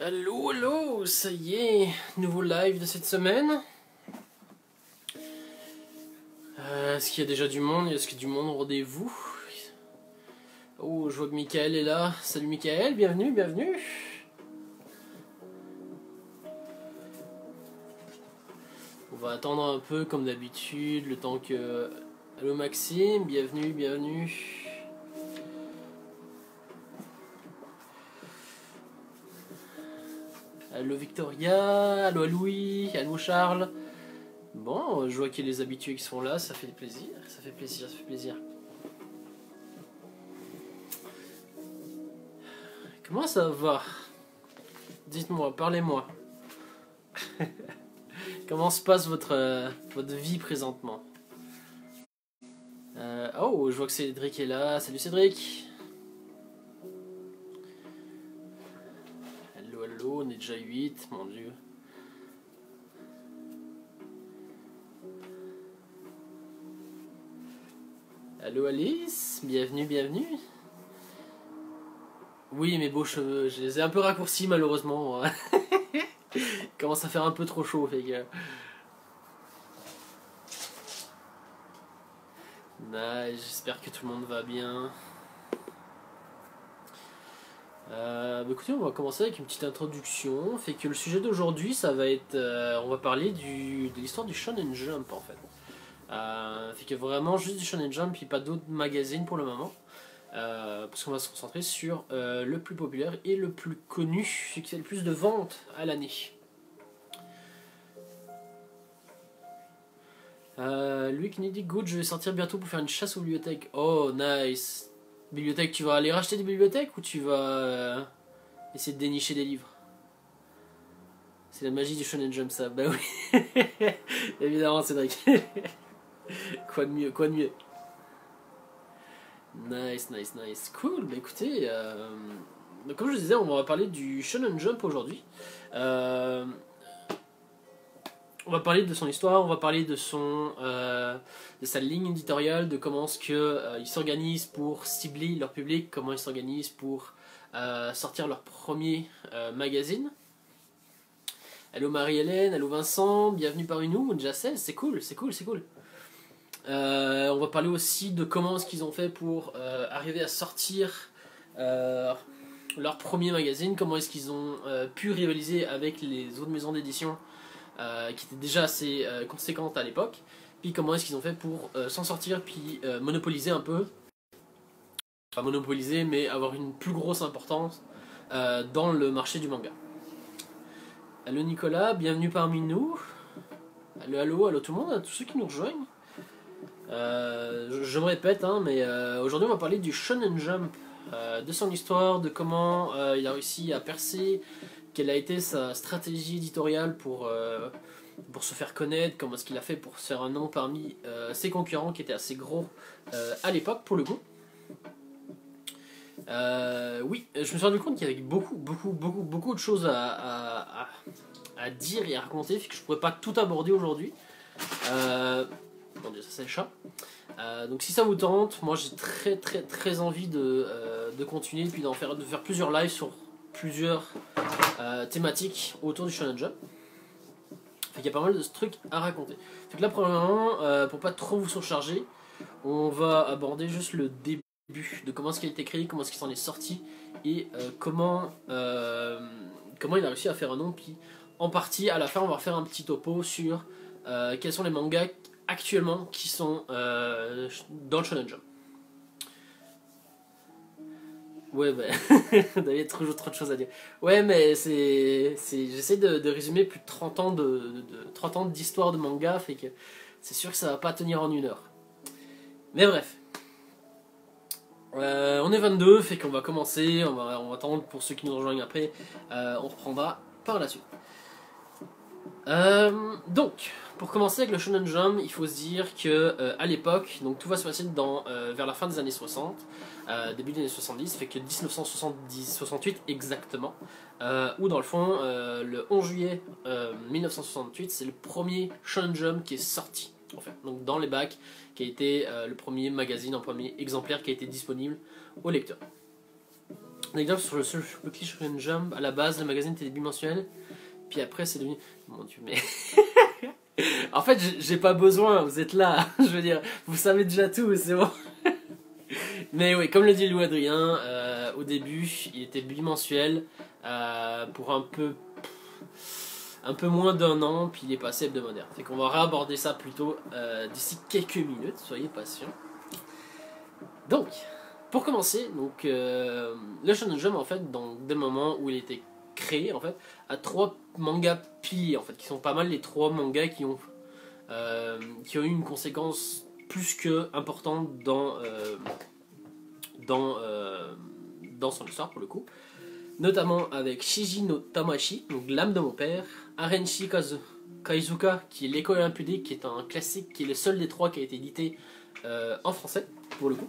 Allô, allô, ça y est, nouveau live de cette semaine. Est-ce qu'il y a déjà du monde? Est-ce qu'il y a du monde au rendez-vous? Oh, je vois que Michael est là. Salut Michael, bienvenue, bienvenue. On va attendre un peu comme d'habitude, le temps que... Allô Maxime, bienvenue, bienvenue. Allô Victoria, allô Louis, allô Charles. Bon, je vois qu'il y a les habitués qui sont là, ça fait plaisir, ça fait plaisir, ça fait plaisir. Comment ça va? Dites-moi, parlez-moi. Comment se passe votre vie présentement? Oh, je vois que Cédric est là. Salut Cédric. Allô, allô, on est déjà 8, mon dieu. Allô Alice, bienvenue, bienvenue. Oui, mes beaux cheveux, je les ai un peu raccourcis malheureusement. Il commence à faire un peu trop chaud, fait que... Nice, j'espère que tout le monde va bien. Écoutez, on va commencer avec une petite introduction. Fait que le sujet d'aujourd'hui, ça va être... on va parler de l'histoire du Shonen Jump en fait. Fait que vraiment juste du Shonen Jump et pas d'autres magazines pour le moment. Parce qu'on va se concentrer sur le plus populaire et le plus connu, celui qui fait le plus de ventes à l'année. Lui qui nous dit good, je vais sortir bientôt pour faire une chasse aux bibliothèques. Oh nice. Bibliothèque, tu vas aller racheter des bibliothèques ou tu vas essayer de dénicher des livres? C'est la magie du Shonen Jump ça. Bah oui. Évidemment Cédric. Quoi de mieux, quoi de mieux. Nice, nice, nice. Cool, bah écoutez, donc comme je disais, on va parler du Shonen Jump aujourd'hui. On va parler de son histoire, on va parler de sa ligne éditoriale, de comment est-ce que ils s'organisent pour cibler leur public, comment ils s'organisent pour sortir leur premier magazine. Allô Marie-Hélène, allô Vincent, bienvenue parmi nous, déjà 16, c'est cool, c'est cool, c'est cool. On va parler aussi de comment est-ce qu'ils ont fait pour arriver à sortir leur premier magazine, comment est-ce qu'ils ont pu rivaliser avec les autres maisons d'édition qui étaient déjà assez conséquentes à l'époque, puis comment est-ce qu'ils ont fait pour s'en sortir, puis monopoliser un peu, pas monopoliser, mais avoir une plus grosse importance dans le marché du manga. Allô Nicolas, bienvenue parmi nous. Allô, allô, allô tout le monde, à tous ceux qui nous rejoignent. Je me répète, hein, mais aujourd'hui on va parler du Shonen Jump, de son histoire, de comment il a réussi à percer, quelle a été sa stratégie éditoriale pour se faire connaître, comment est-ce qu'il a fait pour se faire un nom parmi ses concurrents qui étaient assez gros à l'époque pour le coup. Oui, je me suis rendu compte qu'il y avait beaucoup de choses à dire et à raconter, fait que je pourrais pas tout aborder aujourd'hui. Mon dieu, ça c'est le chat. Donc si ça vous tente, moi j'ai très envie de continuer et puis de faire plusieurs lives sur plusieurs thématiques autour du Shonen Jump. Fait qu'il y a pas mal de trucs à raconter. Fait que là premièrement, pour pas trop vous surcharger, on va aborder juste le début de comment est-ce qu'il a été créé, comment est-ce qu'il s'en est sorti et comment il a réussi à faire un nom. Puis en partie à la fin on va faire un petit topo sur quels sont les mangas actuellement qui sont dans le Shonen Jump. Ouais, bah, il y a trop de choses à dire. Ouais, mais j'essaie de résumer plus de 30 ans 30 ans d'histoire de manga, fait que c'est sûr que ça va pas tenir en 1 heure. Mais bref. On est 22, fait qu'on va commencer, on va attendre pour ceux qui nous rejoignent après, on reprendra par la suite. Donc, pour commencer avec le Shonen Jump, il faut se dire que à l'époque, donc tout va se passer vers la fin des années 60, début des années 70, fait que 1968 exactement, où dans le fond, le 11 juillet 1968, c'est le premier Shonen Jump qui est sorti, en fait, donc dans les bacs, qui a été le premier magazine, un premier exemplaire qui a été disponible aux lecteurs. Un exemple sur le Click Shonen Jump, à la base, le magazine était bimensuel, puis après, c'est devenu. Mon dieu, mais. En fait, j'ai pas besoin, vous êtes là, je veux dire, vous savez déjà tout, c'est bon. Mais oui, comme le dit Louis Adrien, au début, il était bimensuel pour un peu moins d'un an, puis il est passé hebdomadaire. Fait qu'on va réaborder ça plutôt d'ici quelques minutes, soyez patients. Donc, pour commencer, donc, le Shonen Jump, en fait, dans des moments où il était créé, en fait, a 3 mangas piliers, en fait, qui sont pas mal les 3 mangas qui ont eu une conséquence plus que importante dans son histoire, pour le coup. Notamment avec Shiji no Tamashi, donc l'âme de mon père, Arenshi Kaizuka, qui est l'école impudique, qui est un classique, qui est le seul des 3 qui a été édité en français, pour le coup.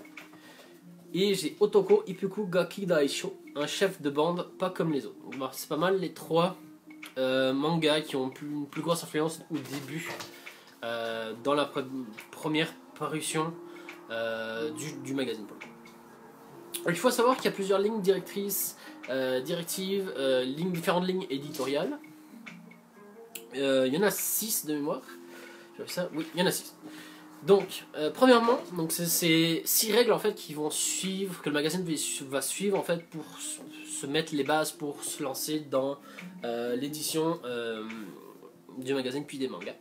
Et j'ai Otoko Ippuku Gaki Daisho, un chef de bande pas comme les autres. Donc, c'est pas mal les 3 mangas qui ont une plus grosse influence au début, dans la première parution du magazine, pour le coup. Alors, il faut savoir qu'il y a plusieurs lignes directrices, directives, différentes lignes éditoriales. Il y en a 6 de mémoire. Ça, oui, il y en a 6. Donc, premièrement, donc c'est 6 règles en fait qui vont suivre, que le magazine va suivre en fait pour se mettre les bases pour se lancer dans l'édition du magazine puis des mangas.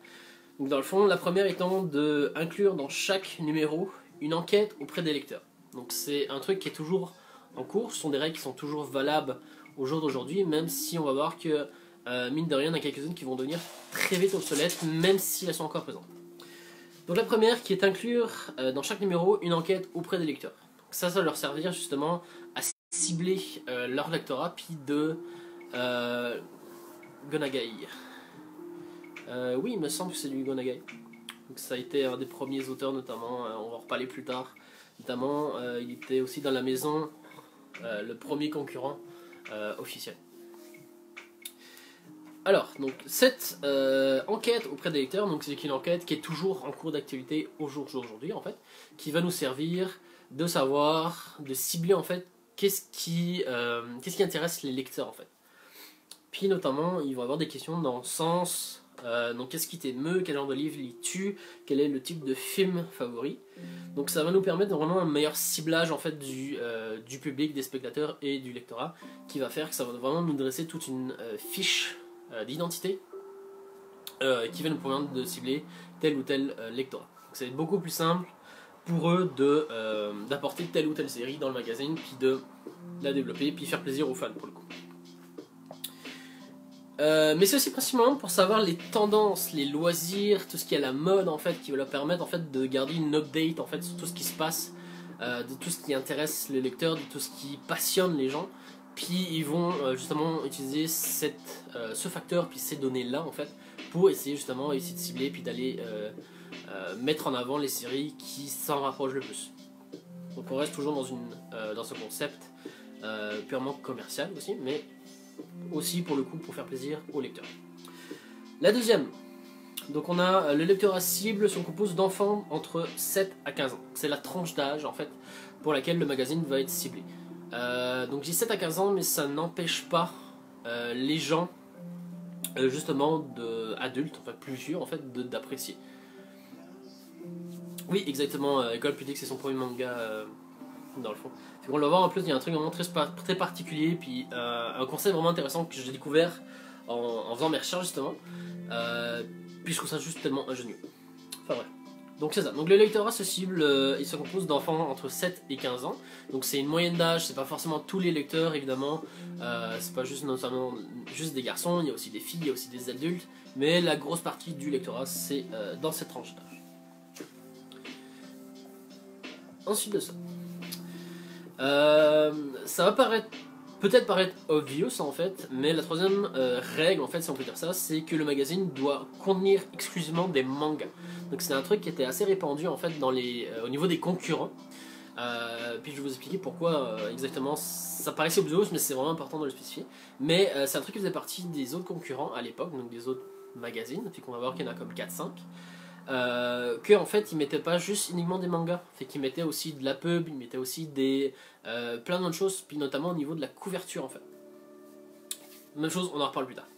Donc, dans le fond, la première étant de inclure dans chaque numéro une enquête auprès des lecteurs. Donc c'est un truc qui est toujours en cours, ce sont des règles qui sont toujours valables au jour d'aujourd'hui, même si on va voir que, mine de rien, il y en a quelques-unes qui vont devenir très vite obsolètes, même si elles sont encore présentes. Donc la première qui est inclure dans chaque numéro une enquête auprès des lecteurs. Donc ça va leur servir justement à cibler leur lectorat, puis de Gonagai. Oui, il me semble que c'est du Gonagai. Donc ça a été un des premiers auteurs notamment, on va en reparler plus tard. Notamment, il était aussi dans la maison, le premier concurrent officiel. Alors, donc cette enquête auprès des lecteurs, donc c'est une enquête qui est toujours en cours d'activité aujourd'hui en fait, qui va nous servir de savoir, de cibler en fait qu'est-ce qui intéresse les lecteurs en fait. Puis notamment, ils vont avoir des questions dans le sens, donc qu'est-ce qui t'émeut, quel genre de livre lis-tu, quel est le type de film favori. Donc ça va nous permettre vraiment un meilleur ciblage en fait du public, des spectateurs et du lectorat, qui va faire que ça va vraiment nous dresser toute une fiche d'identité qui va nous permettre de cibler tel ou tel lectorat. Donc ça va être beaucoup plus simple pour eux d'apporter telle ou telle série dans le magazine, puis de la développer, puis faire plaisir aux fans pour le coup. Mais c'est aussi principalement pour savoir les tendances, les loisirs, tout ce qui est à la mode en fait, qui va leur permettre en fait de garder une update en fait sur tout ce qui se passe, de tout ce qui intéresse les lecteurs, de tout ce qui passionne les gens. Puis ils vont justement utiliser ce facteur puis ces données là en fait pour essayer justement de cibler puis d'aller mettre en avant les séries qui s'en rapprochent le plus. Donc on reste toujours dans ce concept purement commercial aussi, mais aussi pour le coup pour faire plaisir aux lecteurs. La deuxième, donc on a le lectorat cible se compose d'enfants entre 7 à 15 ans. C'est la tranche d'âge en fait pour laquelle le magazine va être ciblé. Donc j'ai 7 à 15 ans, mais ça n'empêche pas les gens justement adultes, enfin plus vieux en fait, d'apprécier. Oui, exactement, École Pudique c'est son premier manga dans le fond. On le voit en plus, il y a un truc vraiment très particulier, puis un concept vraiment intéressant que j'ai découvert en faisant mes recherches justement. Puis je trouve ça juste tellement ingénieux. Enfin bref. Donc c'est ça. Donc le lectorat se cible, il se compose d'enfants entre 7 et 15 ans. Donc c'est une moyenne d'âge, c'est pas forcément tous les lecteurs évidemment. C'est pas notamment juste des garçons, il y a aussi des filles, il y a aussi des adultes. Mais la grosse partie du lectorat c'est dans cette tranche d'âge. Ensuite de ça. Ça va peut-être paraître obvious en fait, mais la troisième règle en fait, si on peut dire ça, c'est que le magazine doit contenir exclusivement des mangas. Donc c'est un truc qui était assez répandu en fait au niveau des concurrents. Puis je vais vous expliquer pourquoi exactement ça paraissait obvious, mais c'est vraiment important de le spécifier. Mais c'est un truc qui faisait partie des autres concurrents à l'époque, donc des autres magazines, puis qu'on va voir qu'il y en a comme 4-5. que en fait ils mettaient pas juste uniquement des mangas, fait qu'ils mettaient aussi de la pub, ils mettaient aussi des plein d'autres choses, puis notamment au niveau de la couverture en fait. Même chose, on en reparle plus tard.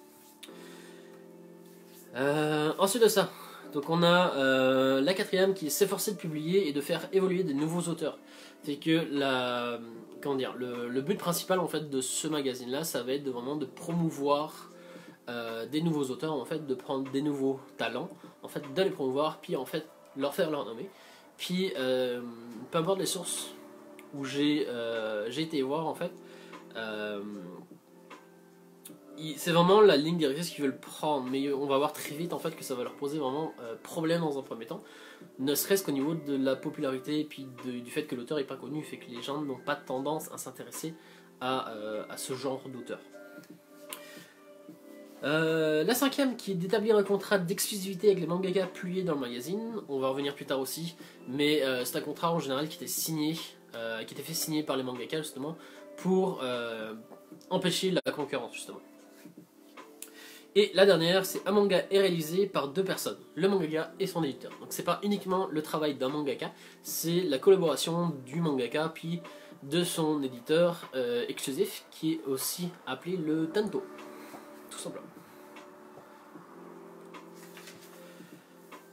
Ensuite de ça, donc on a la quatrième qui s'efforçait de publier et de faire évoluer des nouveaux auteurs. C'est que comment dire, le but principal en fait de ce magazine là, ça va être vraiment de promouvoir des nouveaux auteurs, en fait, de prendre des nouveaux talents, en fait, de les promouvoir, puis en fait leur faire leur nommer. Puis peu importe les sources où j'ai été voir en fait. C'est vraiment la ligne directrice qu'ils veulent prendre, mais on va voir très vite en fait que ça va leur poser vraiment problème dans un premier temps, ne serait-ce qu'au niveau de la popularité et puis du fait que l'auteur n'est pas connu, fait que les gens n'ont pas tendance à s'intéresser à ce genre d'auteur. La cinquième qui est d'établir un contrat d'exclusivité avec les mangakas publiés dans le magazine, on va revenir plus tard aussi, mais c'est un contrat en général qui était signé, qui était fait signer par les mangakas justement pour empêcher la concurrence justement. Et la dernière, c'est un manga est réalisé par deux personnes, le mangaka et son éditeur. Donc c'est pas uniquement le travail d'un mangaka, c'est la collaboration du mangaka puis de son éditeur exclusif qui est aussi appelé le tanto, tout simplement.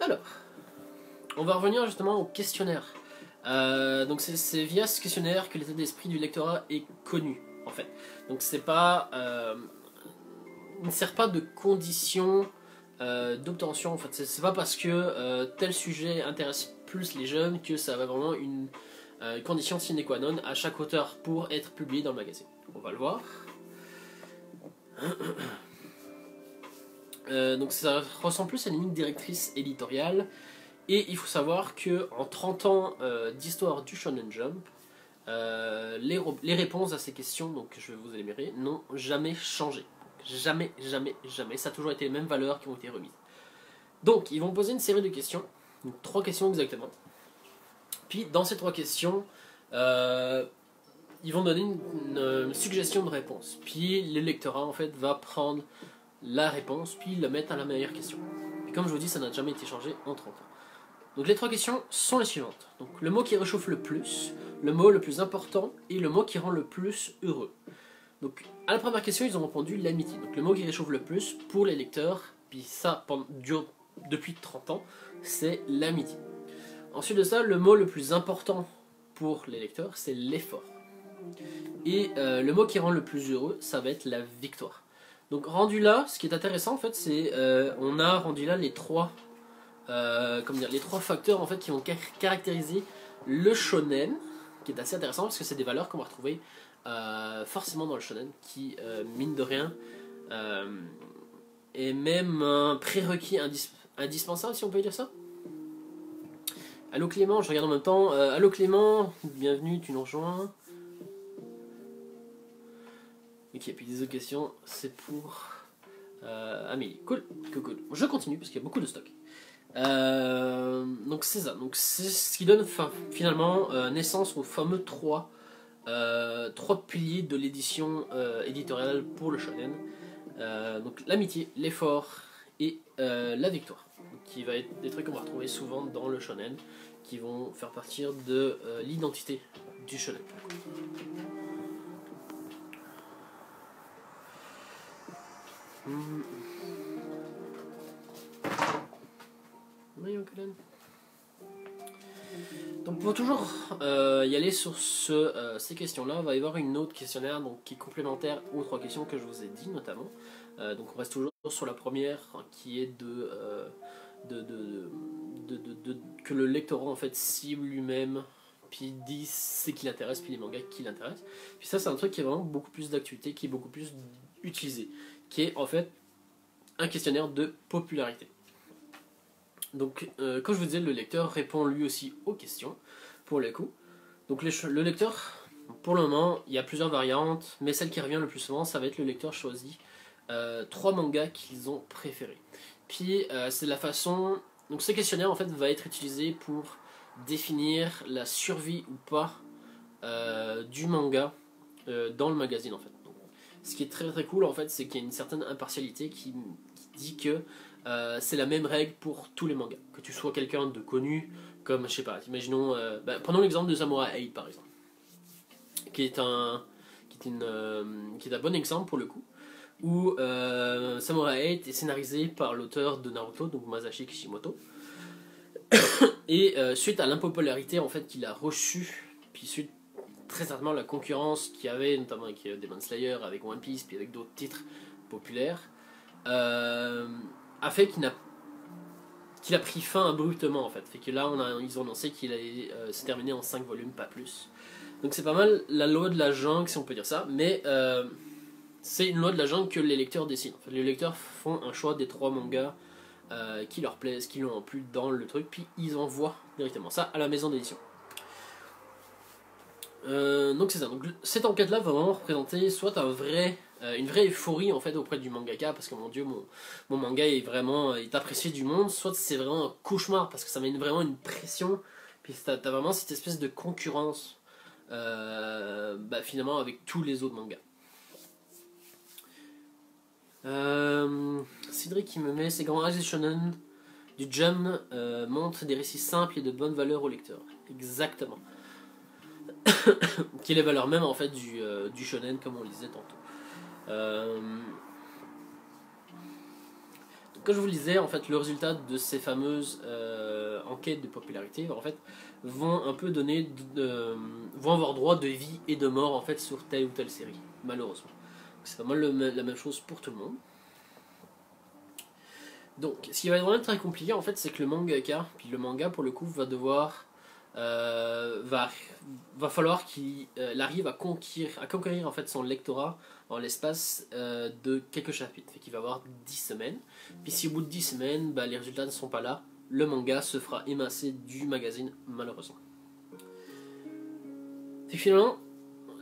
Alors, on va revenir justement au questionnaire. Donc c'est via ce questionnaire que l'état d'esprit du lectorat est connu en fait. Donc c'est pas il ne sert pas de condition d'obtention en fait. C'est pas parce que tel sujet intéresse plus les jeunes que ça va vraiment une condition sine qua non à chaque auteur pour être publié dans le magazine. On va le voir. Donc ça ressemble plus à une ligne directrice éditoriale. Et il faut savoir que en 30 ans d'histoire du Shonen Jump, les réponses à ces questions, donc je vais vous énumérer, n'ont jamais changé. Jamais, jamais, jamais. Ça a toujours été les mêmes valeurs qui ont été remises. Donc, ils vont poser une série de questions, donc 3 questions exactement. Puis, dans ces 3 questions, ils vont donner une suggestion de réponse. Puis, le lectorat, en fait, va prendre la réponse, puis la mettre à la meilleure question. Et comme je vous dis, ça n'a jamais été changé en 30 ans. Donc, les 3 questions sont les suivantes. Donc, le mot qui réchauffe le plus, le mot le plus important et le mot qui rend le plus heureux. Donc, à la première question, ils ont répondu l'amitié. Donc, le mot qui réchauffe le plus pour les lecteurs, puis ça dure depuis 30 ans, c'est l'amitié. Ensuite de ça, le mot le plus important pour les lecteurs, c'est l'effort. Et le mot qui rend le plus heureux, ça va être la victoire. Donc, rendu là, ce qui est intéressant en fait, c'est on a rendu là les trois facteurs en fait qui vont caractériser le shonen, qui est assez intéressant parce que c'est des valeurs qu'on va retrouver forcément dans le shonen, qui mine de rien est même un prérequis indispensable, si on peut dire ça. Allô Clément, je regarde en même temps. Allô Clément, bienvenue, tu nous rejoins. Ok, puis des autres questions, c'est pour Amélie. Cool. Je continue parce qu'il y a beaucoup de stock. Donc c'est ça. Donc c'est ce qui donne finalement naissance aux fameux trois piliers de l'édition éditoriale pour le shonen. Donc l'amitié, l'effort et la victoire. Donc, qui va être des trucs qu'on va retrouver souvent dans le shonen, qui vont faire partir de l'identité du shonen. Donc pour toujours y aller sur ces questions-là, il va y avoir une autre questionnaire donc, qui est complémentaire aux 3 questions que je vous ai dit notamment. Donc on reste toujours sur la première qui est que le lectorat en fait cible lui-même, puis dit ce qui l'intéresse, puis les mangas qui l'intéressent. Puis ça c'est un truc qui est vraiment beaucoup plus d'actualité, qui est beaucoup plus utilisé, qui est en fait un questionnaire de popularité. Donc, comme je vous disais, le lecteur répond lui aussi aux questions, pour le coup. Donc, le lecteur, pour le moment, il y a plusieurs variantes, mais celle qui revient le plus souvent, ça va être le lecteur choisit 3 mangas qu'ils ont préférés. Puis, c'est la façon... Donc, ce questionnaire, en fait, va être utilisé pour définir la survie ou pas du manga dans le magazine, en fait. Donc, ce qui est très très cool, en fait, c'est qu'il y a une certaine impartialité qui dit que c'est la même règle pour tous les mangas. Que tu sois quelqu'un de connu, comme, je sais pas, imaginons, prenons l'exemple de Samurai 8 par exemple, qui est un bon exemple pour le coup, où Samurai 8 est scénarisé par l'auteur de Naruto, donc Masashi Kishimoto, et suite à l'impopularité en fait qu'il a reçue, puis suite très certainement à la concurrence qu'il y avait, notamment avec Demon Slayer, avec One Piece, puis avec d'autres titres populaires, a fait qu'il a pris fin abruptement en fait. Fait que là ils ont annoncé qu'il allait se terminer en 5 volumes, pas plus. Donc c'est pas mal la loi de la jungle si on peut dire ça, mais c'est une loi de la jungle que les lecteurs décident. En fait, les lecteurs font un choix des 3 mangas qui leur plaisent, qui leur ont plu dans le truc, puis ils envoient directement ça à la maison d'édition. Donc c'est ça. Donc cette enquête-là va vraiment représenter soit une vraie euphorie en fait auprès du mangaka, parce que mon dieu, mon manga est apprécié du monde, soit c'est vraiment un cauchemar parce que ça met vraiment une pression, puis t'as vraiment cette espèce de concurrence finalement avec tous les autres mangas. Cédric qui me met ces grands âges shonen du Jump montrent des récits simples et de bonne valeur au lecteur. Exactement. Qui est les valeurs même en fait du shonen comme on le disait tantôt. Donc, comme je vous le disais, en fait, le résultat de ces fameuses enquêtes de popularité en fait vont un peu vont avoir droit de vie et de mort en fait sur telle ou telle série, malheureusement. C'est pas mal la même chose pour tout le monde. Donc, ce qui va être vraiment très compliqué en fait, c'est que le mangaka, puis le manga pour le coup, va devoir va falloir qu'il arrive à conquérir en fait son lectorat en l'espace de quelques chapitres. Fait qu'il va avoir 10 semaines. Puis si au bout de 10 semaines, les résultats ne sont pas là, le manga se fera émasser du magazine, malheureusement. Fait que finalement,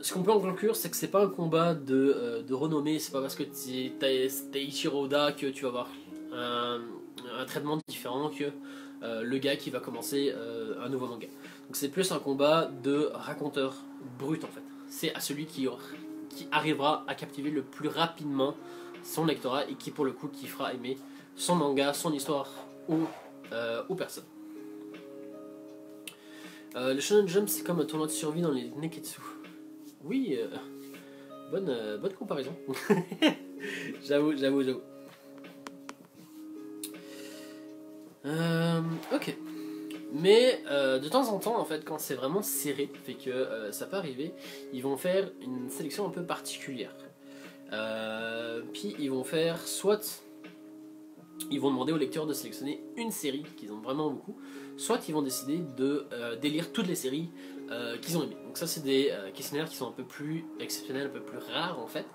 ce qu'on peut en conclure, c'est que c'est pas un combat de renommée, c'est pas parce que t'es Ichiro Oda que tu vas avoir un traitement différent que le gars qui va commencer un nouveau manga. Donc c'est plus un combat de raconteur brut en fait. C'est à celui qui arrivera à captiver le plus rapidement son lectorat et qui pour le coup qui fera aimer son manga, son histoire aux personnes. Le Shonen Jump c'est comme un tournoi de survie dans les Neketsu. Oui, bonne comparaison. j'avoue. Ok. Mais de temps en temps, en fait, quand c'est vraiment serré, fait que ça peut arriver, ils vont faire une sélection un peu particulière. Puis ils vont faire ils vont demander aux lecteurs de sélectionner une série qu'ils ont vraiment beaucoup, soit ils vont décider de d'élire toutes les séries qu'ils ont aimées. Donc ça, c'est des questionnaires qui sont un peu plus exceptionnels, un peu plus rares en fait.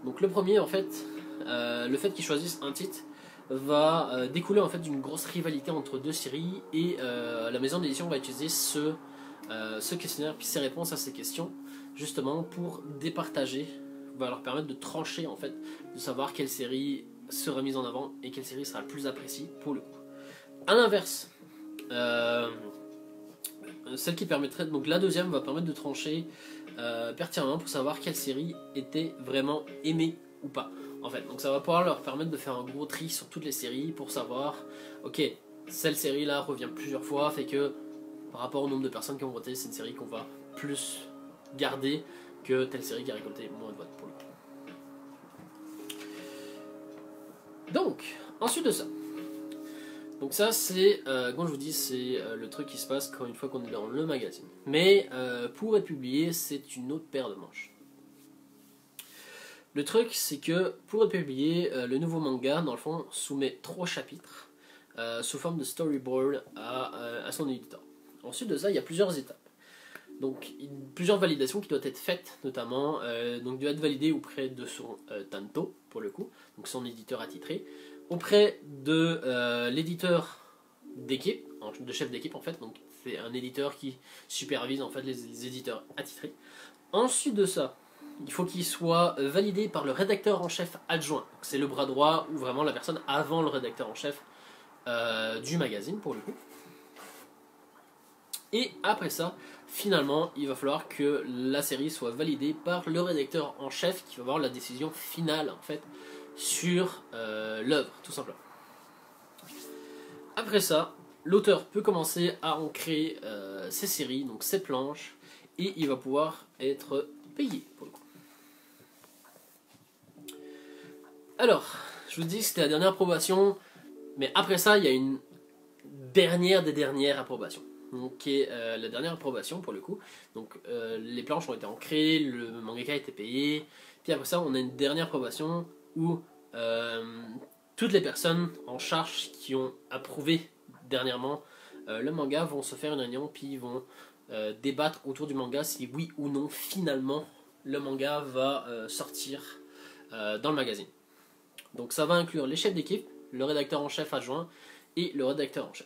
Donc le premier, en fait, le fait qu'ils choisissent un titre va découler en fait d'une grosse rivalité entre 2 séries et la maison d'édition va utiliser ce questionnaire puis ses réponses à ces questions justement pour départager, va leur permettre de trancher en fait, de savoir quelle série sera mise en avant et quelle série sera la plus appréciée pour le coup. A l'inverse, celle qui permettrait, donc la deuxième va permettre de trancher pertinemment pour savoir quelle série était vraiment aimée ou pas. En fait, donc ça va pouvoir leur permettre de faire un gros tri sur toutes les séries pour savoir, ok, cette série là revient plusieurs fois, fait que par rapport au nombre de personnes qui ont voté, c'est une série qu'on va plus garder que telle série qui a récolté moins de votes pour le coup. Donc, ensuite de ça, donc ça c'est, comme je vous dis, c'est le truc qui se passe quand une fois qu'on est dans le magazine. Mais pour être publié, c'est une autre paire de manches. Le truc, c'est que pour être publié, le nouveau manga, dans le fond, soumet 3 chapitres sous forme de storyboard à son éditeur. Ensuite de ça, il y a plusieurs étapes. Donc, plusieurs validations qui doivent être faites, notamment, donc doit être validé auprès de son Tanto, pour le coup, donc son éditeur attitré, auprès de l'éditeur d'équipe, de chef d'équipe en fait, donc c'est un éditeur qui supervise en fait les éditeurs attitrés. Ensuite de ça, il faut qu'il soit validé par le rédacteur en chef adjoint. C'est le bras droit ou vraiment la personne avant le rédacteur en chef du magazine pour le coup. Et après ça, finalement, il va falloir que la série soit validée par le rédacteur en chef qui va avoir la décision finale en fait sur l'œuvre, tout simplement. Après ça, l'auteur peut commencer à en créer ses séries, donc ses planches, et il va pouvoir être payé pour le coup. Alors, je vous dis que c'était la dernière approbation, mais après ça, il y a une dernière des dernières approbations. Donc, qui est la dernière approbation pour le coup. Donc, les planches ont été ancrées, le mangaka a été payé. Puis après ça, on a une dernière approbation où toutes les personnes en charge qui ont approuvé dernièrement le manga vont se faire une réunion, puis ils vont débattre autour du manga si oui ou non finalement le manga va sortir dans le magazine. Donc ça va inclure les chefs d'équipe, le rédacteur en chef adjoint et le rédacteur en chef.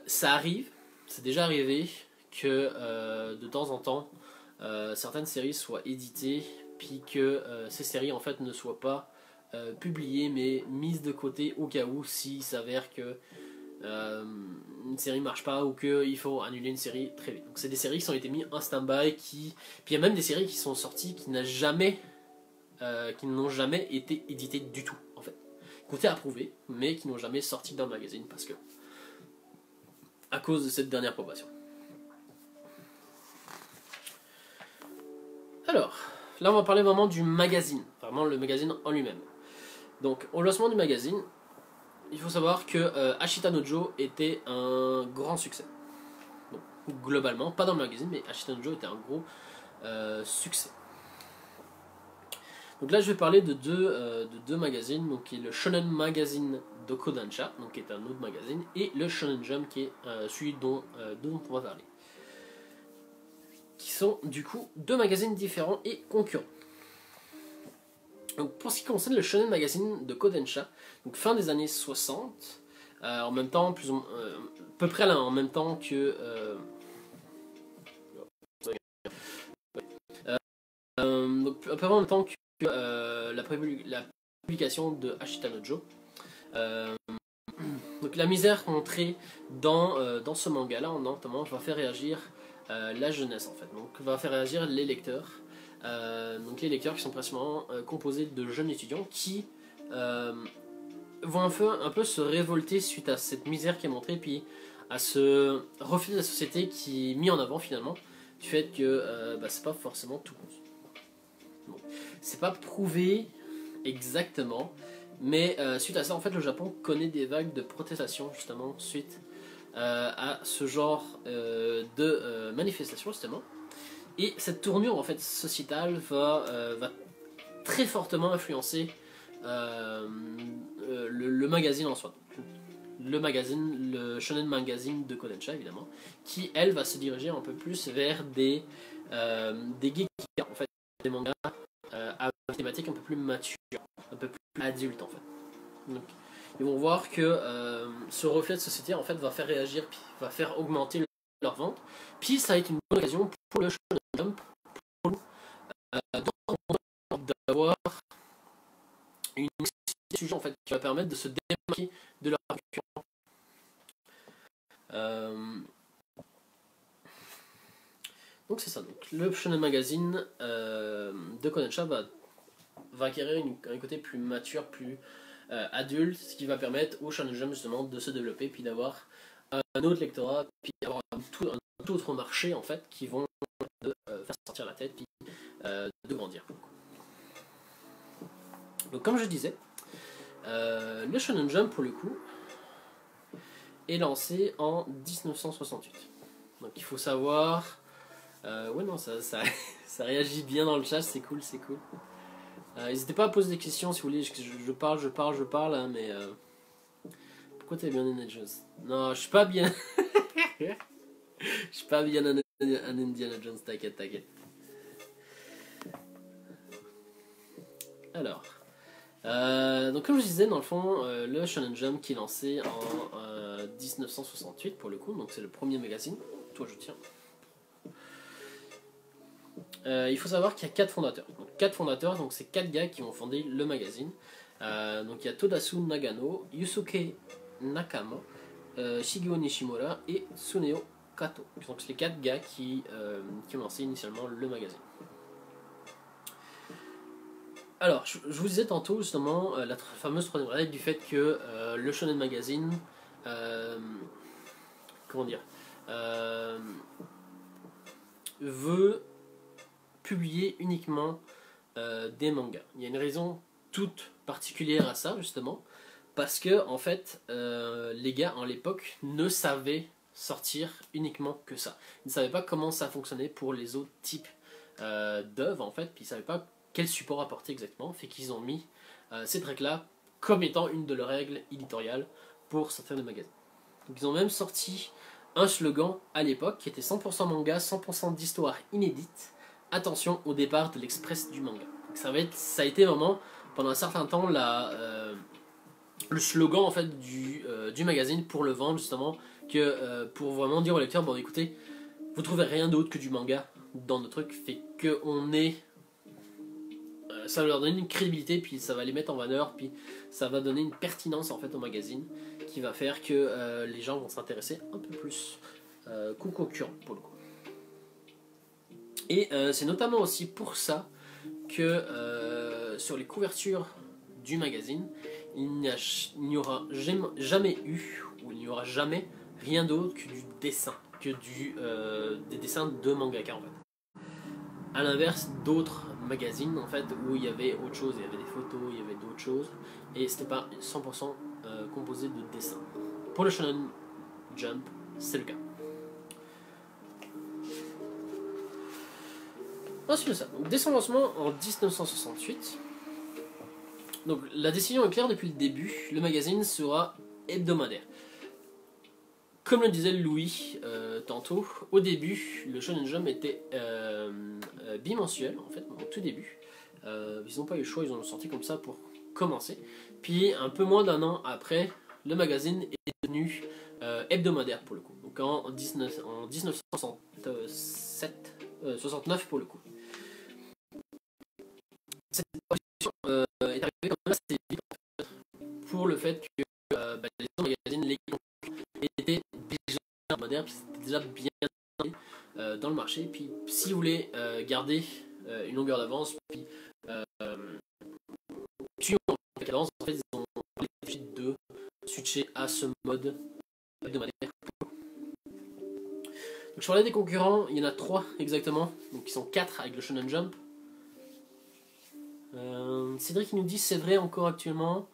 Ça arrive, c'est déjà arrivé que de temps en temps certaines séries soient éditées puis que ces séries en fait ne soient pas publiées mais mises de côté au cas où s'il s'avère que une série marche pas ou qu'il faut annuler une série très vite. Donc c'est des séries qui ont été mises en stand-by puis il y a même des séries qui sont sorties qui n'ont jamais été éditées du tout en fait. Qui ont été approuvées mais qui n'ont jamais sorti dans le magazine parce que à cause de cette dernière approbation. Alors, là on va parler vraiment du magazine, vraiment le magazine en lui-même. Donc, au lancement du magazine, il faut savoir que Ashita no Joe était un grand succès. Bon, globalement, pas dans le magazine, mais Ashita no Joe était un gros succès. Donc là, je vais parler de deux magazines, donc qui est le Shonen Magazine de Kodansha, donc qui est un autre magazine, et le Shonen Jump, qui est celui dont on va parler. Qui sont du coup deux magazines différents et concurrents. Donc pour ce qui concerne le Shonen Magazine de Kodansha, donc fin des années 60, en même temps, à peu près là, en même temps que donc à peu près en même temps que la publication de Ashita no Joe. Donc la misère montrée dans ce manga-là, notamment, va faire réagir la jeunesse en fait. Donc va faire réagir les lecteurs. Donc les lecteurs qui sont principalement composés de jeunes étudiants qui vont un peu se révolter suite à cette misère qui est montrée, puis à ce refus de la société qui est mis en avant finalement, du fait que c'est pas forcément tout. Bon. C'est pas prouvé exactement, mais suite à ça, en fait, le Japon connaît des vagues de protestations justement suite à ce genre de manifestations justement. Et cette tournure en fait sociétale va très fortement influencer le magazine en soi. Le Shonen Magazine de Kodansha évidemment, qui elle va se diriger un peu plus vers des geeks, en fait, des mangas avec des thématiques un peu plus matures, un peu plus adultes en fait. Donc, ils vont voir que ce reflet de société en fait va faire réagir, puis va faire augmenter leur vente. Puis ça va être une bonne occasion pour le Shonen Jump d'avoir une sujet en fait qui va permettre de se démarquer de leur concurrent. Donc c'est ça. Donc, le Shonen Magazine de Kodansha va acquérir un côté plus mature, plus adulte, ce qui va permettre au Shonen Jump justement de se développer, puis d'avoir un autre lectorat, puis d'avoir un tout autre marché en fait qui vont faire sortir la tête, puis de grandir. Donc comme je disais, le Shonen Jump pour le coup est lancé en 1968. Donc il faut savoir, ouais non ça réagit bien dans le chat, c'est cool. N'hésitez pas à poser des questions si vous voulez, je parle hein, mais pourquoi t'es bien Indiana Jones? Non, je suis pas bien. Je suis pas bien un Indiana Jones, t'inquiète. Alors, donc comme je disais, dans le fond, le Shonen Jump qui est lancé en 1968 pour le coup, donc c'est le premier magazine. Toi, je tiens. Il faut savoir qu'il y a 4 fondateurs. Donc 4 fondateurs, donc c'est 4 gars qui vont fonder le magazine. Donc il y a Todasu Nagano, Yusuke Nakama, Shigeo Nishimura et Tsuneo Kato. Donc c'est les 4 gars qui ont lancé initialement le magazine. Alors, je vous disais tantôt justement la fameuse troisième règle du fait que le Shonen Magazine euh, comment dire, veut publier uniquement des mangas. Il y a une raison toute particulière à ça, justement, parce que en fait, les gars en l'époque ne savaient sortir uniquement que ça. Ils ne savaient pas comment ça fonctionnait pour les autres types d'œuvres, en fait, puis ils ne savaient pas quel support apporter exactement, fait qu'ils ont mis cette règle-là comme étant une de leurs règles éditoriales pour sortir des magazines. Donc ils ont même sorti un slogan à l'époque qui était 100% manga, 100% d'histoire inédite. Attention au départ de l'express du manga. Donc ça a été vraiment pendant un certain temps le slogan en fait du magazine pour le vendre justement, pour vraiment dire aux lecteurs bon écoutez, vous trouvez rien d'autre que du manga dans nos trucs, fait que ça va leur donner une crédibilité, puis ça va les mettre en valeur, puis ça va donner une pertinence en fait au magazine qui va faire que les gens vont s'intéresser un peu plus qu'aux concurrents pour le coup. Et c'est notamment aussi pour ça que sur les couvertures du magazine, il n'y aura jamais eu, ou il n'y aura jamais rien d'autre que du dessin, que des dessins de mangaka en fait. À l'inverse d'autres magazines en fait où il y avait autre chose, il y avait des photos, il y avait d'autres choses, et c'était pas 100% composé de dessins. Pour le Shonen Jump, c'est le cas. Ensuite de ça, donc dès son lancement en 1968, donc la décision est claire depuis le début, le magazine sera hebdomadaire. Comme le disait Louis tantôt, au début, le Shonen Jump était bimensuel, en fait, au tout début. Ils n'ont pas eu le choix, ils ont sorti comme ça pour commencer. Puis, un peu moins d'un an après, le magazine est devenu hebdomadaire pour le coup. Donc en 1969 pour le coup. Cette évolution est arrivée quand même assez vite en fait, pour le fait que les autres magazines, les étaient déjà hebdomadaires, puis c'était déjà bien dans le marché. Puis si vous voulez garder une longueur d'avance, puis suivre en cadence, en fait, ils ont décidé de switcher à ce mode hebdomadaire. Donc, je parlais des concurrents, il y en a 3 exactement, donc ils sont 4 avec le Shonen Jump. Cédric il nous dit c'est vrai encore actuellement.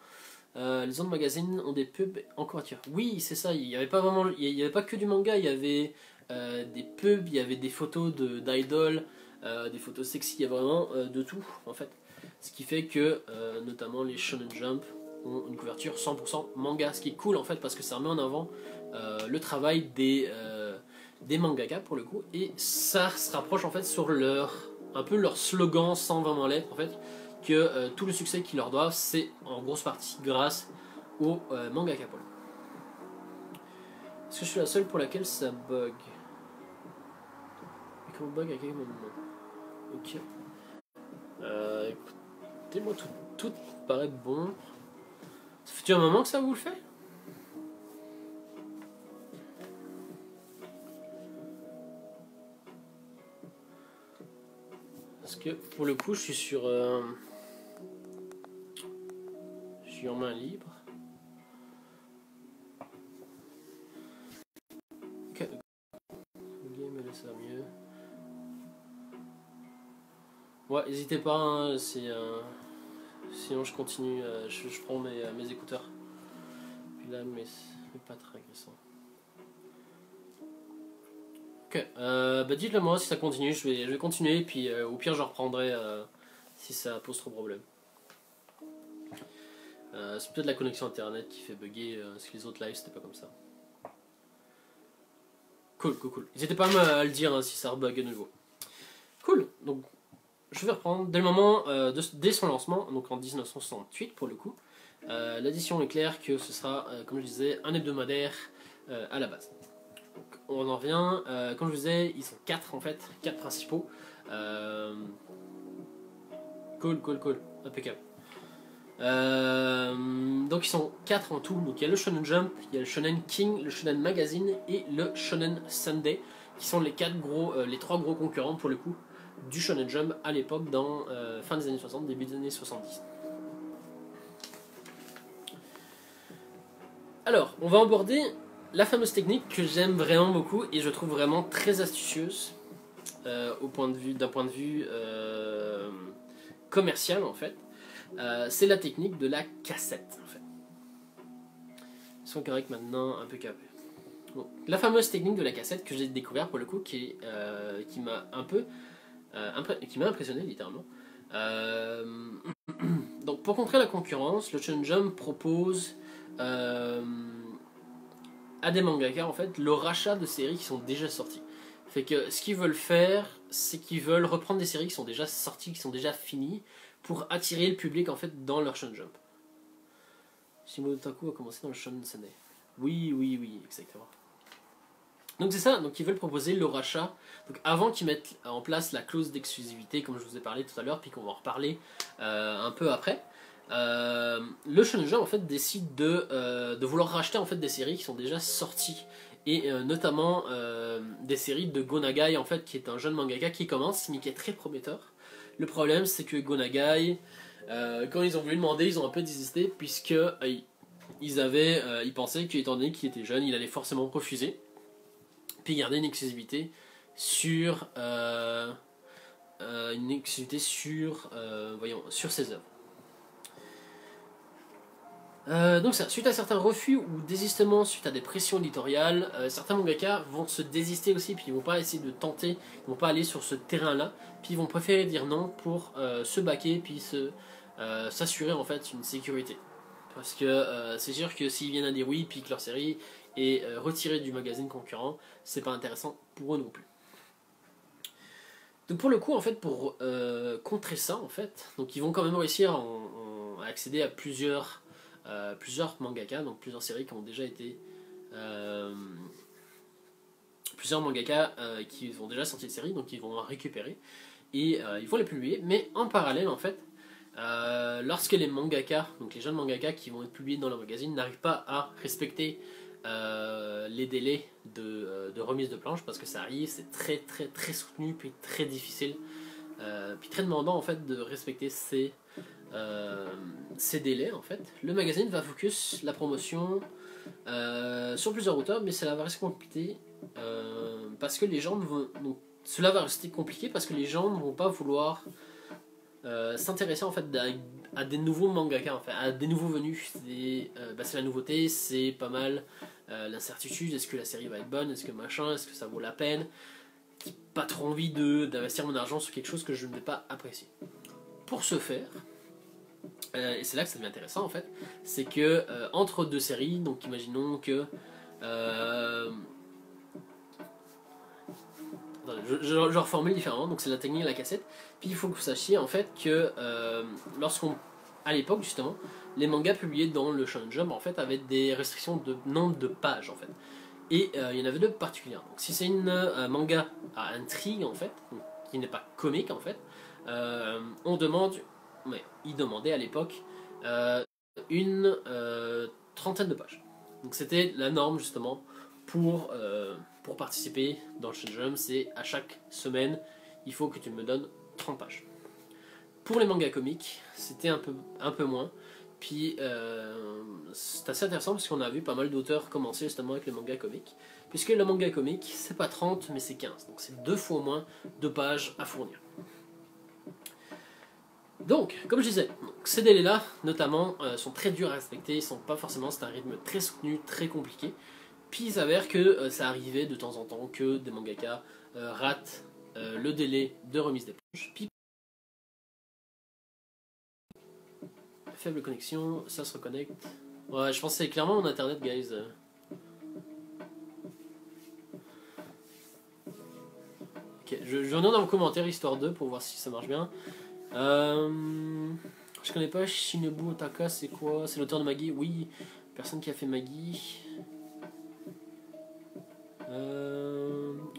Les autres magazines ont des pubs en couverture. Oui, c'est ça. Il n'y avait pas vraiment, il y avait pas que du manga. Il y avait des pubs, il y avait des photos d'idoles, des photos sexy. Il y a vraiment de tout en fait. Ce qui fait que notamment les Shonen Jump ont une couverture 100% manga. Ce qui est cool en fait parce que ça remet en avant le travail des mangaka pour le coup, et ça se rapproche en fait sur un peu leur slogan sans vraiment l'être en fait, que tout le succès qu'ils leur doivent c'est en grosse partie grâce au mangaka pour le coup. Est-ce que je suis la seule pour laquelle ça bug? Micro bug à quel moment? Ok. Écoutez, moi tout paraît bon. Ça fait un moment que ça vous le fait? Parce que pour le coup, je suis sur main libre. Ok. Game, ça va mieux. Ouais, n'hésitez pas. Hein, sinon, je continue. Je prends mes écouteurs. Puis là, mais c'est pas très agressant. Ok. Dites-le moi si ça continue. Je vais continuer. Puis au pire, je reprendrai si ça pose trop de problème. C'est peut-être la connexion internet qui fait bugger, parce que les autres lives c'était pas comme ça. Cool. N'hésitez pas à me le dire hein, si ça rebug à nouveau. Cool, donc je vais reprendre dès le moment, dès son lancement, donc en 1968 pour le coup. L'édition est claire que ce sera, comme je disais, un hebdomadaire à la base. Donc, on en revient, comme je vous disais, ils sont 4 en fait, 4 principaux. Cool, impeccable. Donc ils sont 4 en tout. Donc il y a le Shonen Jump, il y a le Shonen King, le Shonen Magazine et le Shonen Sunday, qui sont les 3 gros concurrents pour le coup du Shonen Jump à l'époque dans fin des années 60, début des années 70. Alors, on va aborder la fameuse technique que j'aime vraiment beaucoup et je trouve vraiment très astucieuse d'un point de vue commercial en fait. C'est la technique de la cassette en fait. Ils sont corrects maintenant, un peu capés. Bon. La fameuse technique de la cassette que j'ai découvert pour le coup qui m'a un peu qui m'a impressionné littéralement. Donc pour contrer la concurrence, le Shonen Jump propose à des mangaka en fait le rachat de séries qui sont déjà sorties. Fait que ce qu'ils veulent faire, c'est qu'ils veulent reprendre des séries qui sont déjà sorties, qui sont déjà finies, pour attirer le public en fait dans leur Shonen Jump. Shimono Taku a commencé dans le Shonen Sunday. Oui, exactement. Donc c'est ça, donc ils veulent proposer le rachat. Donc avant qu'ils mettent en place la clause d'exclusivité, comme je vous ai parlé tout à l'heure, puis qu'on va en reparler un peu après, le Shonen Jump en fait décide de vouloir racheter en fait des séries qui sont déjà sorties et notamment des séries de Go Nagai en fait qui est un jeune mangaka qui commence mais qui est très prometteur. Le problème c'est que Go Nagai quand ils ont voulu demander ils ont un peu désisté puisque ils pensaient qu'étant donné qu'il était jeune il allait forcément refuser puis garder une exclusivité sur sur ses œuvres. Donc ça, suite à certains refus ou désistements suite à des pressions éditoriales, certains mangaka vont se désister aussi, puis ils vont pas essayer de tenter, ils vont pas aller sur ce terrain-là, puis ils vont préférer dire non pour se baquer, puis s'assurer en fait une sécurité. Parce que c'est sûr que s'ils viennent à dire oui, puis que leur série est retirée du magazine concurrent, c'est pas intéressant pour eux non plus. Donc pour le coup, en fait, pour contrer ça, en fait, donc ils vont quand même réussir à accéder à plusieurs mangaka, donc plusieurs séries qui ont déjà été plusieurs mangaka qui ont déjà sorti de séries, donc ils vont en récupérer et ils vont les publier. Mais en parallèle, en fait, lorsque les mangaka, donc les jeunes mangaka qui vont être publiés dans le magazine, n'arrivent pas à respecter les délais de remise de planche, parce que ça arrive, c'est très soutenu, puis très difficile, puis très demandant en fait de respecter ces délais en fait. Le magazine va focus la promotion sur plusieurs auteurs, mais cela va rester compliqué parce que les gens vont donc, cela va rester compliqué parce que les gens ne vont pas vouloir s'intéresser en fait à des nouveaux mangaka, enfin, à des nouveaux venus. C'est la nouveauté, c'est pas mal l'incertitude, est-ce que la série va être bonne, est-ce que machin, est-ce que ça vaut la peine. J'ai pas trop envie d'investir mon argent sur quelque chose que je ne vais pas apprécier. Pour ce faire, et c'est là que ça devient intéressant en fait, c'est que entre deux séries, donc imaginons que je reformule différemment, donc c'est la technique de la cassette. Puis il faut que vous sachiez en fait que à l'époque justement, les mangas publiés dans le Shonen Jump en fait avaient des restrictions de nombre de pages en fait. Et il y en avait deux particulières. Donc si c'est une manga à intrigue en fait, donc, qui n'est pas comique en fait, on demande, ils demandaient à l'époque une trentaine de pages. Donc c'était la norme justement pour participer dans le Shonen Jump, c'est à chaque semaine, il faut que tu me donnes 30 pages. Pour les mangas comiques, c'était un peu moins. Puis c'est assez intéressant parce qu'on a vu pas mal d'auteurs commencer justement avec les mangas comiques. Puisque le manga comique, c'est pas 30 mais c'est 15. Donc c'est 2 fois moins de pages à fournir. Donc, comme je disais, ces délais-là, notamment, sont très durs à respecter. Ils sont pas forcément, c'est un rythme très soutenu, très compliqué. Puis il s'avère que ça arrivait de temps en temps que des mangaka ratent le délai de remise des planches. Puis faible connexion, ça se reconnecte. Ouais, je pense que c'est clairement mon internet, guys. Ok, je reviens dans vos commentaires histoire 2 pour voir si ça marche bien. Je connais pas Shinobu Otaka, c'est quoi? C'est l'auteur de Maggie? Oui, personne qui a fait Maggie.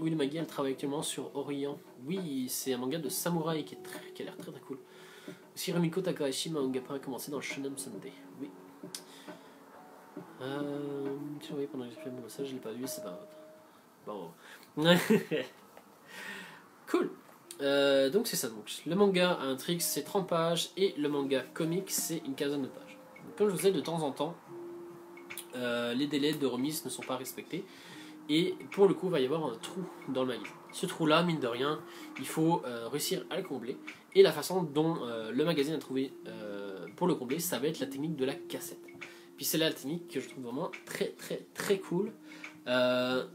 Oui, le Maggie, elle travaille actuellement sur Orient. Oui, c'est un manga de samouraï qui a l'air très cool. Aussi, Rumiko Takahashi, manga a commencé dans le Shonen Sunday. Oui. Tu l'as pendant que j'ai fait mon message, je l'ai pas vu, c'est pas grave. Bon. Cool. Donc c'est ça. Donc, le manga à intrigue, c'est 30 pages et le manga comique, c'est une quinzaine de pages. Donc, comme je vous disais, de temps en temps, les délais de remise ne sont pas respectés. Et pour le coup, il va y avoir un trou dans le magazine. Ce trou-là, mine de rien, il faut réussir à le combler. Et la façon dont le magazine a trouvé pour le combler, ça va être la technique de la cassette. Puis c'est là la technique que je trouve vraiment très très très cool. Parce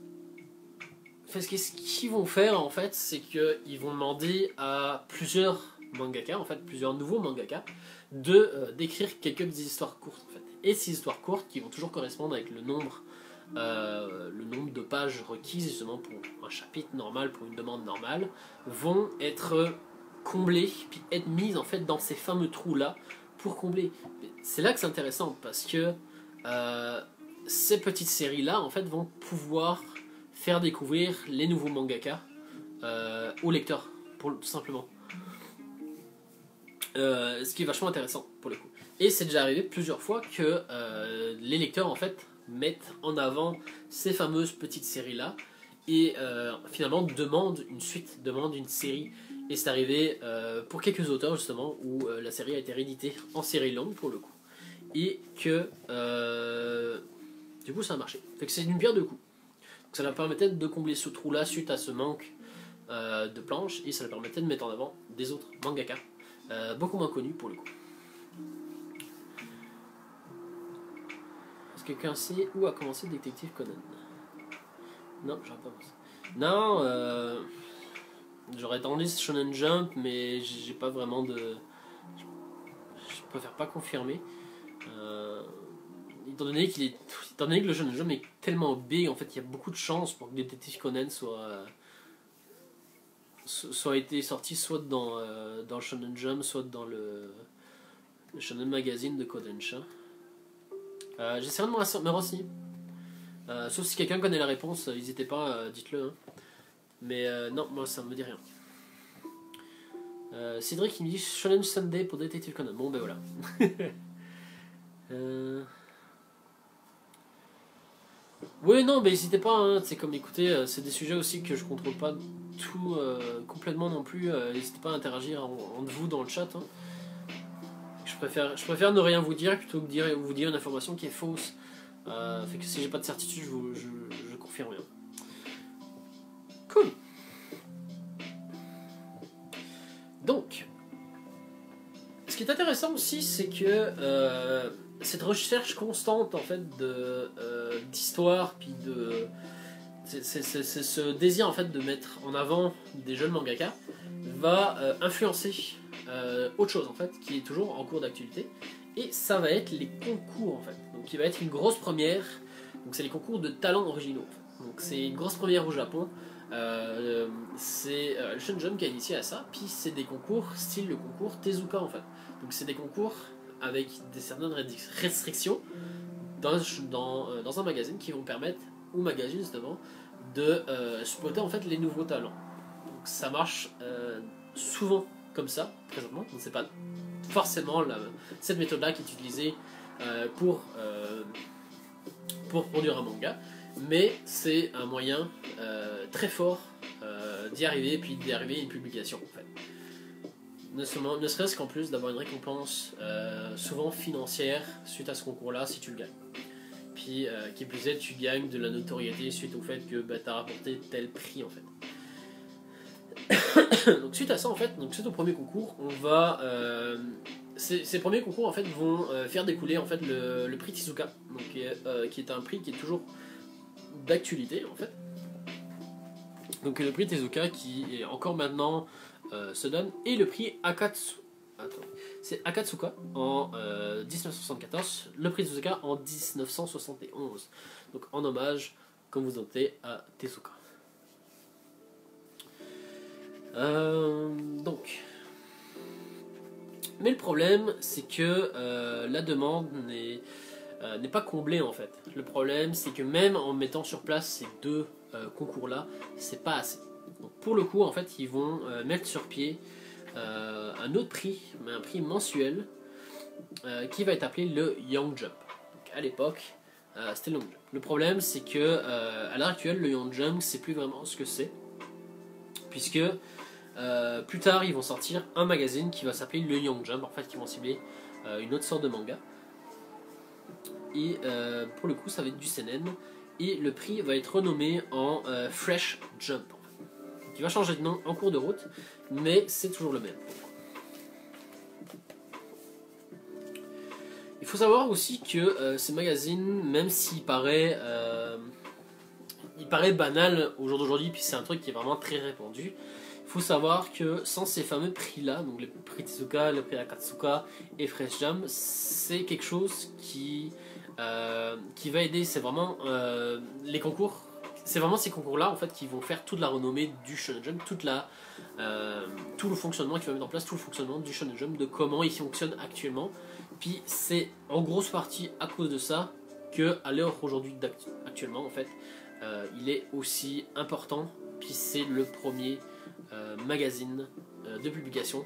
que ce qu'ils vont faire en fait, c'est qu'ils vont demander à plusieurs mangaka, en fait plusieurs nouveaux mangaka, d'écrire quelques petites histoires courtes en fait. Et ces histoires courtes qui vont toujours correspondre avec le nombre de pages requises justement pour un chapitre normal, pour une demande normale, vont être comblées puis être mises en fait dans ces fameux trous là pour combler. C'est là que c'est intéressant parce que ces petites séries là en fait vont pouvoir faire découvrir les nouveaux mangaka aux lecteurs, tout simplement. Ce qui est vachement intéressant pour le coup. Et c'est déjà arrivé plusieurs fois que les lecteurs en fait mettent en avant ces fameuses petites séries là et finalement demandent une suite, demandent une série. Et c'est arrivé pour quelques auteurs justement où la série a été rééditée en série longue pour le coup. Et que du coup ça a marché. Fait que c'est une pierre deux coups. Donc ça leur permettait de combler ce trou là suite à ce manque de planches et ça leur permettait de mettre en avant des autres mangaka beaucoup moins connus pour le coup. Est-ce que quelqu'un sait où a commencé Détective Conan? Non, j'aurais pas pensé. Non, j'aurais tendance Shonen Jump, mais j'ai pas vraiment de. Je préfère pas confirmer. Étant donné que le Shonen Jump est tellement big, en fait, il y a beaucoup de chances pour que Détective Conan soit été sorti soit dans le Shonen Jump, soit dans le Shonen Magazine de Kodansha. J'essaierai de me renseigner. Sauf si quelqu'un connaît la réponse, n'hésitez pas, dites-le. Hein. Mais non, moi ça me dit rien. Cédric il me dit Shonen Sunday pour Detective Conan. Bon ben voilà. Oui non mais n'hésitez pas, hein. C'est comme écoutez, c'est des sujets aussi que je contrôle pas tout complètement non plus. N'hésitez pas à interagir entre vous dans le chat. Hein. Je préfère ne rien vous dire plutôt que vous dire une information qui est fausse. Fait que si j'ai pas de certitude, je confirme rien. Cool. Donc, ce qui est intéressant aussi, c'est que cette recherche constante en fait d'histoire, puis c'est ce désir en fait de mettre en avant des jeunes mangaka va influencer autre chose en fait, qui est toujours en cours d'actualité. Et ça va être les concours en fait. Donc il va être une grosse première. Donc c'est les concours de talents originaux. En fait. Donc c'est une grosse première au Japon. C'est le Shonen Jump qui a initié à ça. Puis c'est des concours style le concours Tezuka en fait. Donc c'est des concours avec des certaines restrictions dans un magazine qui vont permettre au magazine justement de spotter en fait les nouveaux talents. Donc ça marche souvent comme ça présentement. Donc c'est pas forcément cette méthode-là qui est utilisée pour produire un manga, mais c'est un moyen très fort d'y arriver, puis d'y arriver à une publication en fait. Ne serait-ce qu'en plus d'avoir une récompense souvent financière suite à ce concours-là si tu le gagnes. Puis qui plus est, tu gagnes de la notoriété suite au fait que tu as rapporté tel prix en fait. Donc suite à ça en fait, donc suite au premier concours, on va ces premiers concours en fait vont faire découler en fait le prix Tezuka, donc qui est un prix qui est toujours d'actualité en fait. Donc le prix Tezuka qui est encore maintenant se donne, et le prix c'est Akatsuka en 1974, le prix Tezuka en 1971. Donc en hommage, comme vous notez, à Tezuka. Mais le problème, c'est que la demande n'est pas comblée en fait. Le problème, c'est que même en mettant sur place ces deux concours-là, c'est pas assez. Donc, pour le coup, en fait, ils vont mettre sur pied un autre prix, mais un prix mensuel, qui va être appelé le Young Jump. Donc, à l'époque, c'était le Young Jump. Le problème, c'est que à l'heure actuelle, le Young Jump, c'est plus vraiment ce que c'est, puisque plus tard, ils vont sortir un magazine qui va s'appeler le Young Jump, en fait, qui vont cibler une autre sorte de manga. Et pour le coup, ça va être du seinen. Et le prix va être renommé en Fresh Jump. Donc, il va changer de nom en cours de route, mais c'est toujours le même. Il faut savoir aussi que ces magazines, même s'il paraît banal au jour d'aujourd'hui, puis c'est un truc qui est vraiment très répandu, il faut savoir que sans ces fameux prix-là, donc le prix Tezuka, le prix Akatsuka et Fresh Jam, c'est quelque chose qui va aider. C'est vraiment les concours. C'est vraiment ces concours-là en fait qui vont faire toute la renommée du Shonen Jump, tout le fonctionnement qui va mettre en place, tout le fonctionnement du Shonen Jump, de comment il fonctionne actuellement. Puis c'est en grosse partie à cause de ça que à l'heure aujourd'hui actuellement en fait, il est aussi important. Puis c'est le premier magazine de publication,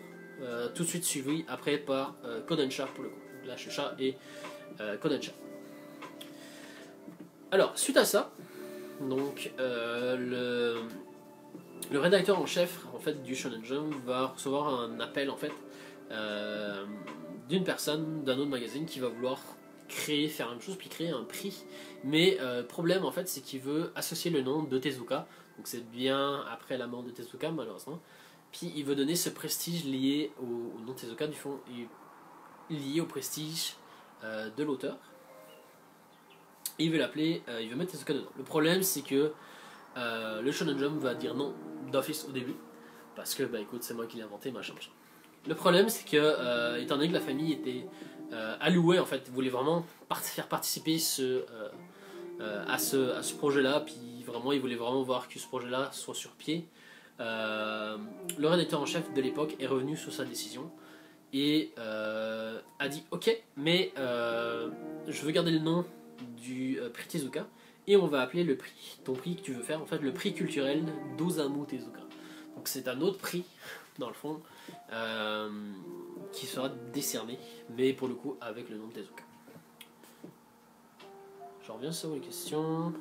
tout de suite suivi après par Kodansha pour le coup, la Shueisha et Kodansha. Alors suite à ça, donc le rédacteur en chef en fait du Shonen Jump va recevoir un appel en fait d'une personne d'un autre magazine qui va vouloir faire la même chose puis créer un prix, mais problème en fait c'est qu'il veut associer le nom de Tezuka, donc c'est bien après la mort de Tezuka malheureusement, puis il veut donner ce prestige lié au nom de Tezuka du fond, lié au prestige de l'auteur, et il veut l'appeler, il veut mettre Tezuka dedans. Le problème c'est que le Shonen Jump va dire non d'office au début, parce que bah écoute c'est moi qui l'ai inventé machin machin. Le problème c'est que étant donné que la famille était allouée en fait, voulait vraiment faire participer à ce projet là, puis vraiment il voulait vraiment voir que ce projet là soit sur pied, le rédacteur en chef de l'époque est revenu sur sa décision et a dit ok mais je veux garder le nom du prix Tezuka et on va appeler le prix, ton prix que tu veux faire en fait, le prix culturel d'Osamu Tezuka. Donc c'est un autre prix dans le fond qui sera décerné, mais pour le coup avec le nom de Tezuka. Je reviens sur les questions.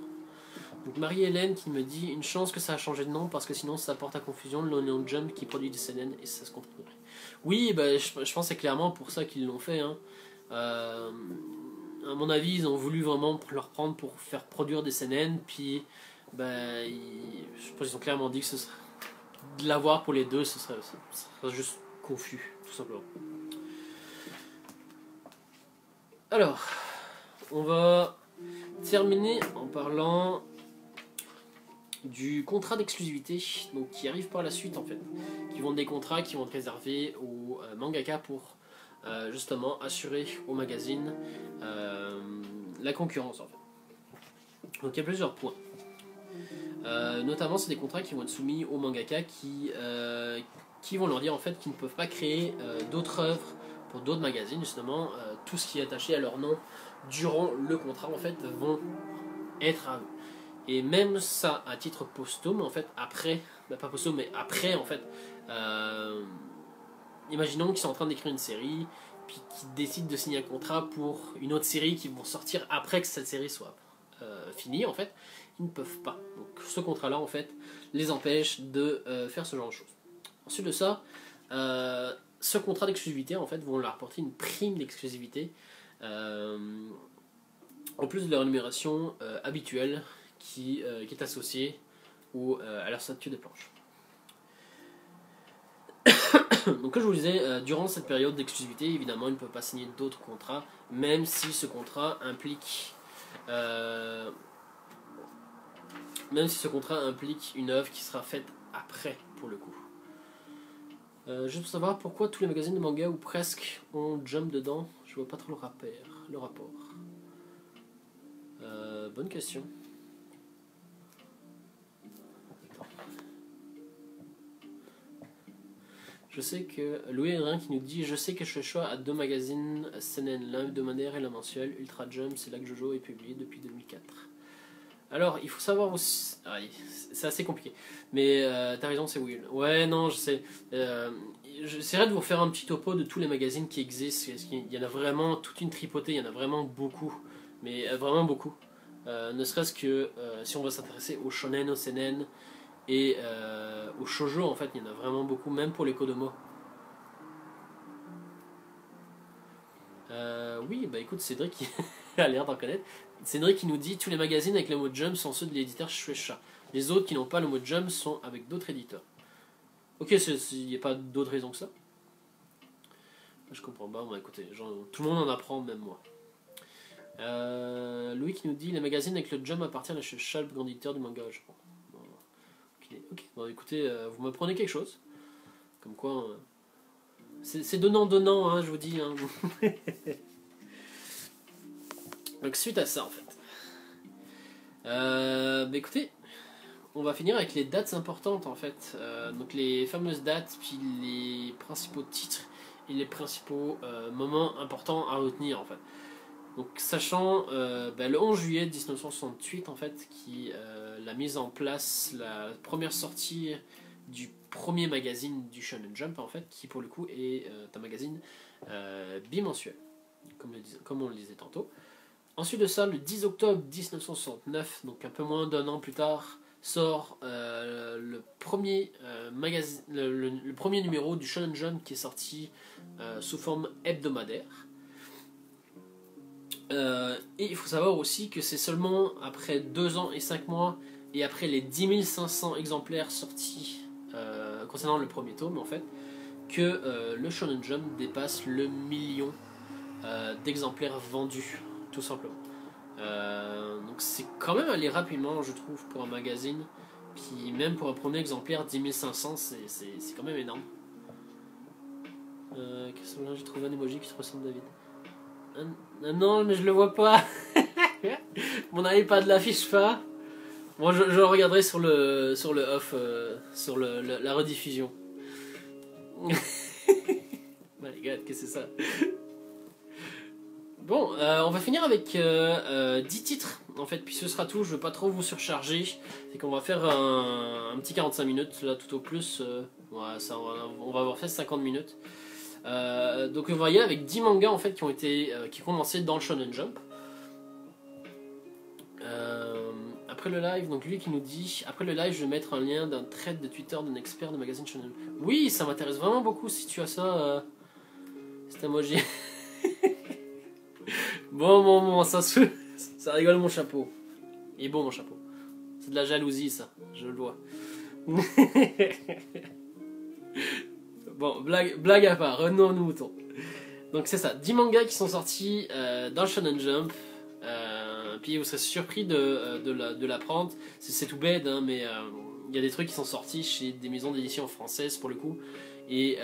Donc Marie-Hélène qui me dit une chance que ça a changé de nom parce que sinon ça porte à confusion le nom Jump qui produit des seinen et ça se comprend. Oui, bah, je pense que c'est clairement pour ça qu'ils l'ont fait. Hein. À mon avis, ils ont voulu vraiment leur prendre pour faire produire des seinen, puis bah, je pense qu'ils ont clairement dit que ce serait de l'avoir pour les deux, ce serait juste confus, tout simplement. Alors, on va terminer en parlant du contrat d'exclusivité, donc qui arrive par la suite en fait, qui vont être des contrats qui vont être réservés aux mangaka pour justement assurer au magazine la concurrence en fait. Donc il y a plusieurs points. Notamment c'est des contrats qui vont être soumis aux mangaka qui vont leur dire en fait qu'ils ne peuvent pas créer d'autres œuvres pour d'autres magazines, justement tout ce qui est attaché à leur nom durant le contrat en fait vont être à eux. Et même ça à titre posthume en fait après, bah pas posthume mais après en fait, imaginons qu'ils sont en train d'écrire une série puis qu'ils décident de signer un contrat pour une autre série qui vont sortir après que cette série soit finie en fait, ils ne peuvent pas. Donc ce contrat là en fait les empêche de faire ce genre de choses. Ensuite de ça, ce contrat d'exclusivité en fait vont leur apporter une prime d'exclusivité en plus de leur rémunération habituelle qui est associée à leur statut de planche. Donc comme je vous disais, durant cette période d'exclusivité, évidemment, ils ne peuvent pas signer d'autres contrats, même si ce contrat implique une œuvre qui sera faite après, pour le coup. Juste pour savoir pourquoi tous les magazines de manga ou presque ont Jump dedans, je vois pas trop le rapport. Bonne question. Je sais que Louis Hérin qui nous dit je sais que Shueisha a 2 magazines seinen, l'un hebdomadaire et l'un mensuel. Ultra Jump, c'est là que Jojo est publié depuis 2004. Alors, il faut savoir aussi... Ah, c'est assez compliqué. Mais t'as raison, c'est Will. Ouais, non, je sais. J'essaierai de vous faire un petit topo de tous les magazines qui existent. Il y en a vraiment toute une tripotée, il y en a vraiment beaucoup. Mais vraiment beaucoup. Ne serait-ce que si on va s'intéresser au shonen, au seinen et au shoujo, en fait, il y en a vraiment beaucoup, même pour les kodomo. Oui, bah écoute, Cédric, a l'air d'en connaître. Cédric qui nous dit tous les magazines avec le mot Jump sont ceux de l'éditeur Shueisha. Les autres qui n'ont pas le mot Jump sont avec d'autres éditeurs. Ok, il n'y a pas d'autre raison que ça. Je comprends pas, bon, écoutez, tout le monde en apprend, même moi. Louis qui nous dit les magazines avec le Jump appartiennent à Shueisha, le grand éditeur du manga au Japon. Bon, ok, bon, écoutez, vous m'apprenez quelque chose. Comme quoi, c'est donnant-donnant, hein, je vous dis. Hein. Donc suite à ça, en fait. Bah, écoutez, on va finir avec les dates importantes, en fait. Donc les fameuses dates, puis les principaux titres et les principaux moments importants à retenir, en fait. Donc sachant le 11 juillet 1968, en fait, qui la mise en place, la première sortie du premier magazine du Shonen Jump, en fait, qui pour le coup est un magazine bimensuel, comme on le disait tantôt. Ensuite de ça, le 10 octobre 1969, donc un peu moins d'un an plus tard, sort le premier le premier numéro du Shonen Jump qui est sorti sous forme hebdomadaire. Et il faut savoir aussi que c'est seulement après 2 ans et 5 mois et après les 10 500 exemplaires sortis concernant le premier tome, en fait, que le Shonen Jump dépasse le million d'exemplaires vendus, tout simplement. Donc c'est quand même allé rapidement, je trouve, pour un magazine. Puis même pour un premier exemplaire, 10 500, c'est quand même énorme. Qu'est-ce que j'ai trouvé un emoji qui te ressemble, David. Non, mais je le vois pas. Mon iPad l'affiche pas. Bon, je le regarderai sur le off, sur la rediffusion. My God, qu'est-ce que c'est ça? Bon, on va finir avec 10 titres, en fait, puis ce sera tout. Je ne veux pas trop vous surcharger. C'est qu'on va faire un petit 45 minutes, là, tout au plus. Ouais, ça, on va avoir fait 50 minutes. Donc on va y aller avec 10 mangas, en fait, qui ont commencé dans le Shonen Jump. Après le live, donc lui qui nous dit après le live, je vais mettre un lien d'un thread de Twitter d'un expert de magazine Shonen. Oui, ça m'intéresse vraiment beaucoup si tu as ça, cet emoji. Bon, ça rigole mon chapeau. Il est beau mon chapeau. C'est de la jalousie, ça, je le vois. Bon, blague à part, revenons aux moutons. Donc c'est ça, 10 mangas qui sont sortis dans le Shonen Jump. Puis vous serez surpris de l'apprendre. C'est tout bête, hein, mais il y a des trucs qui sont sortis chez des maisons d'édition françaises pour le coup. Et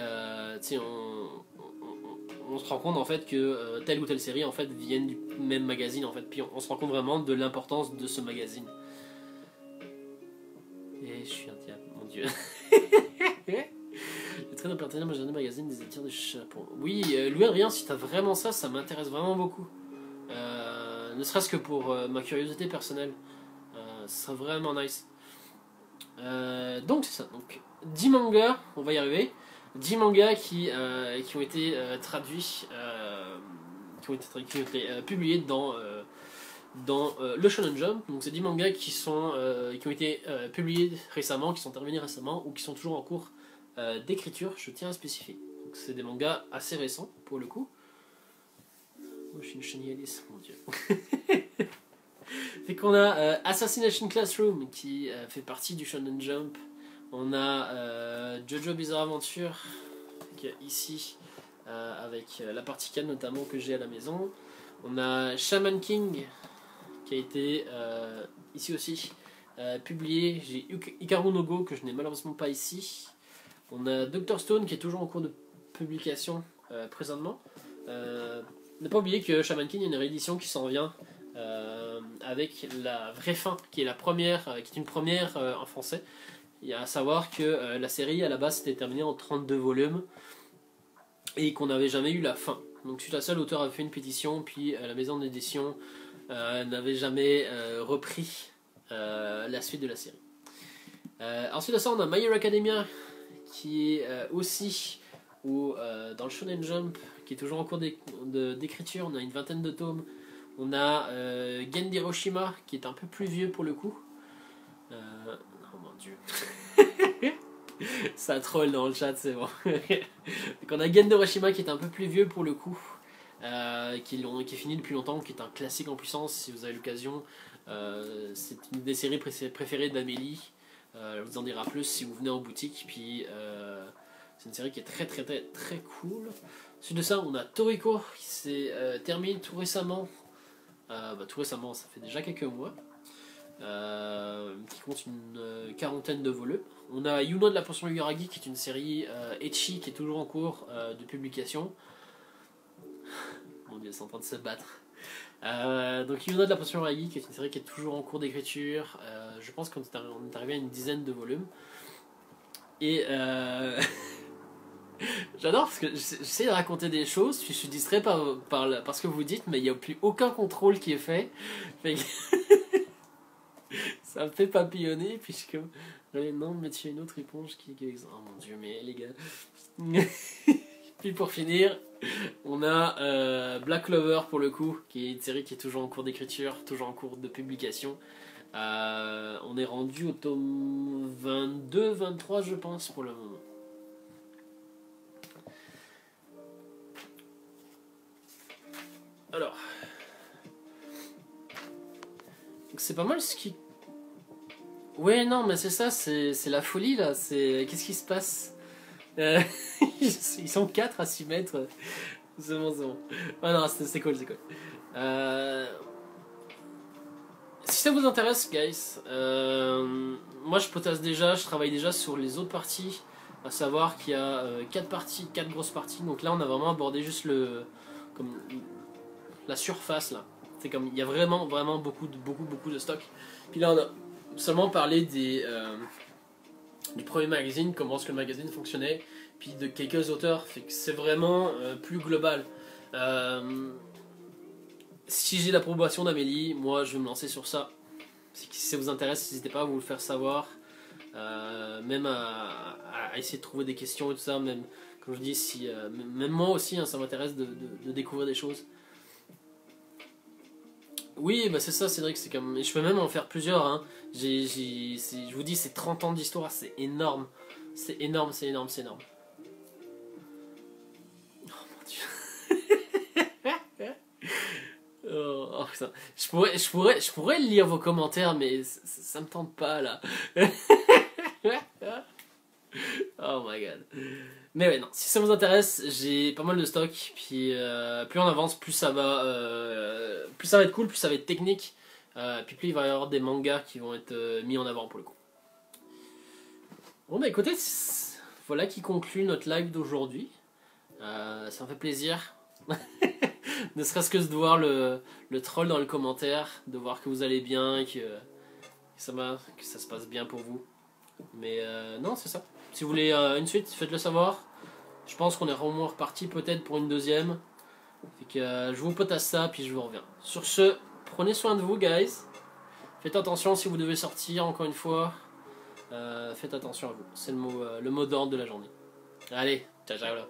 on se rend compte en fait que telle ou telle série en fait viennent du même magazine en fait. Puis on se rend compte vraiment de l'importance de ce magazine. Et je suis un diable, mon dieu. Le train d'appartenir à un magazine des éditeurs de Japon. Oui, Louis Adrien, si t'as vraiment ça m'intéresse vraiment beaucoup. Ne serait-ce que pour ma curiosité personnelle. Ce serait vraiment nice. Donc c'est ça. Donc 10 mangas, on va y arriver. 10 mangas qui ont été traduits, qui ont été publiés dans le Shonen Jump. Donc c'est 10 mangas qui ont été publiés récemment, qui sont terminés récemment ou qui sont toujours en cours d'écriture, je tiens à spécifier. Donc c'est des mangas assez récents pour le coup. Oh, je suis une chenille, mon dieu. Fait qu'on a Assassination Classroom qui fait partie du Shonen Jump. On a Jojo Bizarre Adventure ici avec la partie 4 notamment que j'ai à la maison. On a Shaman King qui a été ici aussi publié. J'ai Hikaru no Go que je n'ai malheureusement pas ici. On a Dr Stone qui est toujours en cours de publication présentement. Ne pas oublier que Shaman King, il y a une réédition qui s'en vient avec la vraie fin, qui est la première, qui est une première en français. Il y a à savoir que la série à la base s'était terminée en 32 volumes et qu'on n'avait jamais eu la fin. Donc suite à ça, l'auteur avait fait une pétition, puis la maison d'édition n'avait jamais repris la suite de la série. Ensuite de ça, on a My Hero Academia qui est aussi dans le Shonen Jump, qui est toujours en cours d'écriture. On a une vingtaine de tomes. On a Gen d'Hiroshima qui est un peu plus vieux pour le coup. Oh mon dieu. Ça troll dans le chat, c'est bon. Donc on a Gen d'Hiroshima qui est un peu plus vieux pour le coup. qui est fini depuis longtemps, qui est un classique en puissance. Si vous avez l'occasion, c'est une des séries préférées d'Amélie. Je vous en dirai plus si vous venez en boutique. Puis c'est une série qui est très très très très cool. Ensuite de ça, on a Toriko qui s'est terminé tout récemment. Tout récemment, ça fait déjà quelques mois. Qui compte une quarantaine de volumes. On a Yuno de la Potion Yuragi qui est une série ecchi qui est toujours en cours de publication. Mon dieu, c'est en train de se battre. Donc Yuno de la Potion Yuragi qui est une série qui est toujours en cours d'écriture. Je pense qu'on est arrivé à une dizaine de volumes. Et j'adore parce que j'essaie de raconter des choses, puis je suis distrait par ce que vous dites, mais il n'y a plus aucun contrôle qui est fait. Ça me fait papillonner, puis je suis comme... Non, mais tu as une autre éponge qui... Oh mon dieu, mais les gars... Puis pour finir, on a Black Clover pour le coup, qui est une série qui est toujours en cours d'écriture, toujours en cours de publication. On est rendu au tome 22-23 je pense pour le moment. Alors... C'est pas mal ce qui... Ouais, non, mais c'est ça, c'est la folie là. Qu'est-ce qui se passe? Ils sont 4 à 6 mètres. C'est bon, c'est bon. Ah non, c'est cool, c'est cool. Si ça vous intéresse, guys, moi je potasse déjà, je travaille déjà sur les autres parties. À savoir qu'il y a 4 parties, 4 grosses parties. Donc là, on a vraiment abordé juste la surface là. C'est comme, il y a vraiment beaucoup de stock. Puis là, on a seulement parlé du premier magazine, comment est-ce que le magazine fonctionnait, puis de quelques auteurs, fait que c'est vraiment plus global. Si j'ai l'approbation d'Amélie, moi je vais me lancer sur ça. Si ça vous intéresse, n'hésitez pas à vous le faire savoir, même à essayer de trouver des questions et tout ça, même comme je dis, même moi aussi, hein, ça m'intéresse de découvrir des choses. Oui, bah c'est ça, Cédric, c'est comme... Je peux même en faire plusieurs, hein. Je vous dis, c'est 30 ans d'histoire, c'est énorme. C'est énorme, c'est énorme, c'est énorme. Oh mon dieu. Oh putain. Je pourrais lire vos commentaires, mais ça me tente pas, là. Oh my god. Mais ouais, non, si ça vous intéresse, j'ai pas mal de stock, puis plus on avance, plus ça va être cool, plus ça va être technique, puis plus il va y avoir des mangas qui vont être mis en avant pour le coup. Bon bah écoutez, voilà qui conclut notre live d'aujourd'hui. Ça me fait plaisir, ne serait-ce que de voir le troll dans le commentaire, de voir que vous allez bien, que ça se passe bien pour vous. Mais non, c'est ça. Si vous voulez une suite, faites-le savoir. Je pense qu'on est vraiment reparti peut-être pour une deuxième. Fait que je vous potasse ça, puis je vous reviens. Sur ce, prenez soin de vous, guys. Faites attention si vous devez sortir, encore une fois. Faites attention à vous. C'est le mot d'ordre de la journée. Allez, ciao ciao là.